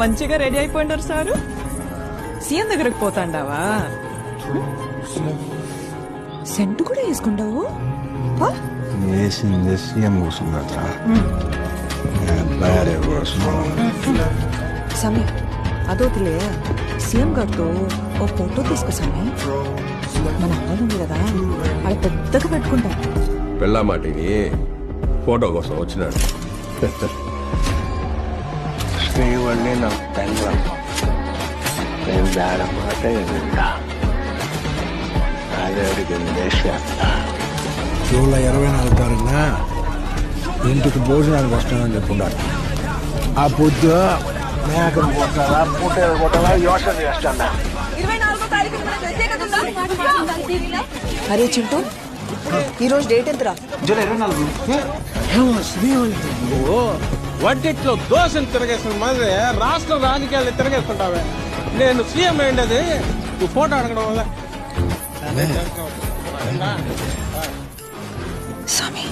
మంచిగా రెడీ అయిపోయినారు sir. CM దగ్గరకు పోతాండావా? సెంటు కూడా వేసుకుంటావు? వేసింది సీఎం కూర్చున్నట భార్య కోసం. సమీ అదోతిలే, సీఎం గారితో ఓ ఫోటో తీసుకో సమీ. మన అమ్మాయి ఉంది కదా, అది పెద్దగా పెట్టుకుంటా. పెళ్ళా మాటిని ఫోటో కోసం వచ్చినాడు. శ్రీవల్లి నాకు పెళ్ళం, నేను దాడ మాట వింటా, అదే అడిగింది చేస్తా. జూలై 24 తారీఖున ఇంటికి భోజనానికి వస్తానని చెప్పున్నాడు. ఆ పొద్దు మేకను కొట్టాలా పుట్టేలు కొట్టాలా యోచన చేస్తాను. అరే చింటూ, ఈరోజు డేట్ ఎంతరా? జూలై 24. వడ్డిట్లో దోశను తిరగేసిన మాదిరి రాష్ట్ర రాజకీయాలు తిరగేస్తుంటావే. నేను సీఎం అయ్యేది నువ్వు ఫోటో అడగడం వల్ల. స్వామి